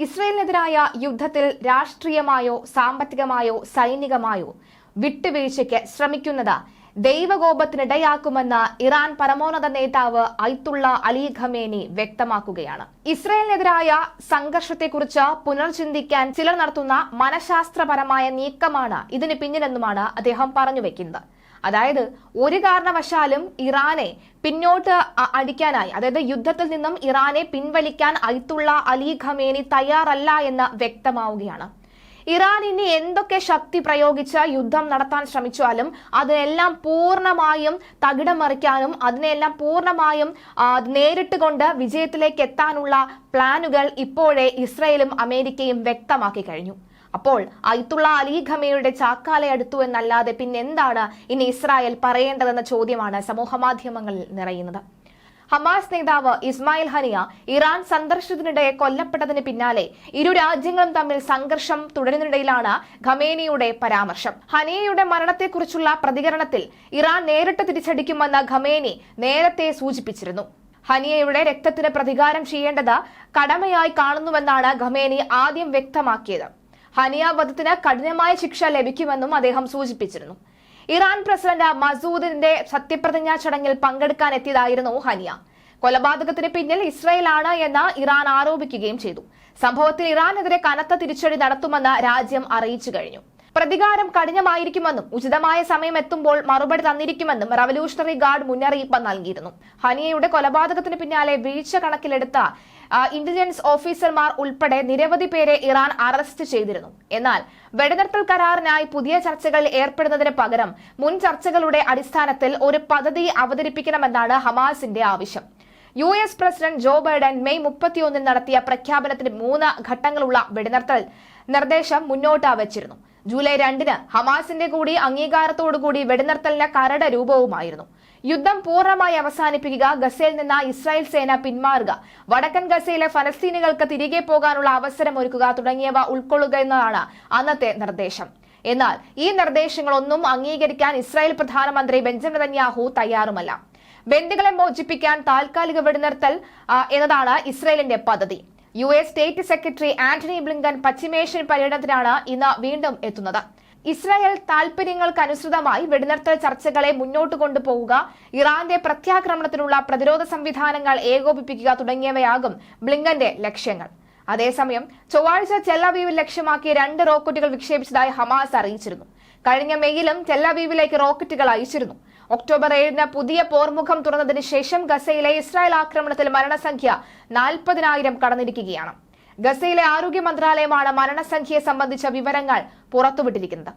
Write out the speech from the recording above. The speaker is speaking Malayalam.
ഇസ്രയേലിനെതിരായ യുദ്ധത്തിൽ രാഷ്ട്രീയമായോ സാമ്പത്തികമായോ സൈനികമായോ വിട്ടുവീഴ്ചയ്ക്ക് ശ്രമിക്കുന്നത് ദൈവകോപത്തിനിടയാക്കുമെന്ന് ഇറാൻ പരമോന്നത നേതാവ് അയത്തുള്ള അലി ഖമേനി വ്യക്തമാക്കുകയാണ്. ഇസ്രയേലിനെതിരായ സംഘർഷത്തെക്കുറിച്ച് പുനർചിന്തിക്കാൻ ചിലർ നടത്തുന്ന മനഃശാസ്ത്രപരമായ നീക്കമാണ് ഇതിന് പിന്നിലെന്നുമാണ് അദ്ദേഹം പറഞ്ഞുവെക്കുന്നത്. അതായത് ഒരു കാരണവശാലും ഇറാനെ പിന്നോട്ട് അടിക്കാനായി, അതായത് യുദ്ധത്തിൽ നിന്നും ഇറാനെ പിൻവലിക്കാൻ അയത്തുള്ള അലി ഖമേനി തയ്യാറല്ല എന്ന് വ്യക്തമാവുകയാണ്. ഇറാൻ ഇനി എന്തൊക്കെ ശക്തി പ്രയോഗിച്ച് യുദ്ധം നടത്താൻ ശ്രമിച്ചാലും അതിനെല്ലാം പൂർണ്ണമായും തകിടം മറിക്കാനും അതിനെല്ലാം പൂർണ്ണമായും നേരിട്ട് കൊണ്ട് വിജയത്തിലേക്ക് എത്താനുള്ള പ്ലാനുകൾ ഇപ്പോഴേ ഇസ്രയേലും അമേരിക്കയും വ്യക്തമാക്കി കഴിഞ്ഞു. അപ്പോൾ അയത്തുള്ള അലി ഖമേനിയുടെ ചാക്കാലയടുത്തു എന്നല്ലാതെ പിന്നെന്താണ് ഇനി ഇസ്രായേൽ പറയേണ്ടതെന്ന ചോദ്യമാണ് സമൂഹമാധ്യമങ്ങളിൽ നിറയുന്നത്. ഹമാസ് നേതാവ് ഇസ്മായിൽ ഹനിയ ഇറാൻ സന്ദർശനത്തിനിടെ കൊല്ലപ്പെട്ടതിന് പിന്നാലെ ഇരു രാജ്യങ്ങളും തമ്മിൽ സംഘർഷം തുടരുന്നതിനിടയിലാണ് ഖമേനിയുടെ പരാമർശം. ഹനിയയുടെ മരണത്തെക്കുറിച്ചുള്ള പ്രതികരണത്തിൽ ഇറാൻ നേരിട്ട് തിരിച്ചടിക്കുമെന്ന് ഖമേനി നേരത്തെ സൂചിപ്പിച്ചിരുന്നു. ഹനിയയുടെ രക്തത്തിന് പ്രതികാരം ചെയ്യേണ്ടത് കടമയായി കാണുന്നുവെന്നാണ് ഖമേനി ആദ്യം വ്യക്തമാക്കിയത്. ഹനിയ വധത്തിന് കഠിനമായ ശിക്ഷ ലഭിക്കുമെന്നും അദ്ദേഹം സൂചിപ്പിച്ചിരുന്നു. ഇറാൻ പ്രസിഡന്റ് മസൂദിന്റെ സത്യപ്രതിജ്ഞാ ചടങ്ങിൽ പങ്കെടുക്കാൻ എത്തിയതായിരുന്നു ഹനിയ. കൊലപാതകത്തിന് പിന്നിൽ ഇസ്രയേലാണ് എന്ന് ഇറാൻ ആരോപിക്കുകയും ചെയ്തു. സംഭവത്തിൽ ഇറാനെതിരെ കനത്ത തിരിച്ചടി നടത്തുമെന്ന് രാജ്യം അറിയിച്ചു കഴിഞ്ഞു. പ്രതികാരം കഠിനമായിരിക്കുമെന്നും ഉചിതമായ സമയം എത്തുമ്പോൾ മറുപടി തന്നിരിക്കുമെന്നും റവല്യൂഷണറി ഗാർഡ് മുന്നറിയിപ്പ് നൽകിയിരുന്നു. ഹനിയയുടെ കൊലപാതകത്തിന് പിന്നാലെ വീഴ്ച കണക്കിലെടുത്ത ഇന്റലിജൻസ് ഓഫീസർമാർ ഉൾപ്പെടെ നിരവധി പേരെ ഇറാൻ അറസ്റ്റ് ചെയ്തിരുന്നു. എന്നാൽ വെടിനിർത്തൽ കരാറിനായി പുതിയ ചർച്ചകളിൽ ഏർപ്പെടുന്നതിന് പകരം മുൻ ചർച്ചകളുടെ അടിസ്ഥാനത്തിൽ ഒരു പദ്ധതി അവതരിപ്പിക്കണമെന്നാണ് ഹമാസിന്റെ ആവശ്യം. US president Joe Biden May 31 നടത്തിയ പ്രഖ്യാപനത്തിന് 3 ഘട്ടങ്ങളുള്ള വെടിനിർത്തൽ നിർദ്ദേശം മുന്നോട്ട് വച്ചിരുന്നു. ജൂലൈ 2 ഹമാസിന്റെ കൂടി അംഗീകാരത്തോടുകൂടി വെടിനിർത്തലിന് കരട് രൂപവുമായിരുന്നു. യുദ്ധം പൂർണ്ണമായി അവസാനിപ്പിക്കുക, ഗസയിൽ നിന്ന് ഇസ്രായേൽ സേന പിന്മാറുക, വടക്കൻ ഗസയിലെ ഫലസ്തീനികൾക്ക് തിരികെ പോകാനുള്ള അവസരം ഒരുക്കുക തുടങ്ങിയവ ഉൾക്കൊള്ളുക എന്നതാണ് അന്നത്തെ നിർദ്ദേശം. എന്നാൽ ഈ നിർദ്ദേശങ്ങളൊന്നും അംഗീകരിക്കാൻ ഇസ്രായേൽ പ്രധാനമന്ത്രി ബെഞ്ചമിൻ നെതന്യാഹു തയ്യാറുമല്ല. ബന്ദികളെ മോചിപ്പിക്കാൻ താൽക്കാലിക വെടിനിർത്തൽ എന്നതാണ് ഇസ്രായേലിന്റെ പദ്ധതി. US state secretary Antony Blinken പശ്ചിമേഷ്യൻ പര്യടനത്തിനാണ് ഇന്ന് വീണ്ടും എത്തുന്നത്. ഇസ്രായേൽ താൽപര്യങ്ങൾക്കനുസൃതമായി വെടിനിർത്തൽ ചർച്ചകളെ മുന്നോട്ട് കൊണ്ടുപോകുക, ഇറാന്റെ പ്രത്യാക്രമണത്തിനുള്ള പ്രതിരോധ സംവിധാനങ്ങൾ ഏകോപിപ്പിക്കുക തുടങ്ങിയവയാകും ബ്ലിങ്കന്റെ ലക്ഷ്യങ്ങൾ. അതേസമയം ചൊവ്വാഴ്ച ടെൽ-അവീവിൽ ലക്ഷ്യമാക്കി 2 റോക്കറ്റുകൾ വിക്ഷേപിച്ചതായി ഹമാസ് അറിയിച്ചിരുന്നു. കഴിഞ്ഞ മെയ്യിലും ടെൽ-അവീവിലേക്ക് റോക്കറ്റുകൾ അയച്ചിരുന്നു. ഒക്ടോബർ 7 പുതിയ പോർമുഖം തുറന്നതിന് ശേഷം ഗസയിലെ ഇസ്രായേൽ ആക്രമണത്തിൽ മരണസംഖ്യ 40,000 കടന്നിരിക്കുകയാണ്. ഗസയിലെ ആരോഗ്യ മന്ത്രാലയമാണ് മരണസംഖ്യയെ സംബന്ധിച്ച വിവരങ്ങൾ പുറത്തുവിട്ടിരിക്കുന്നത്.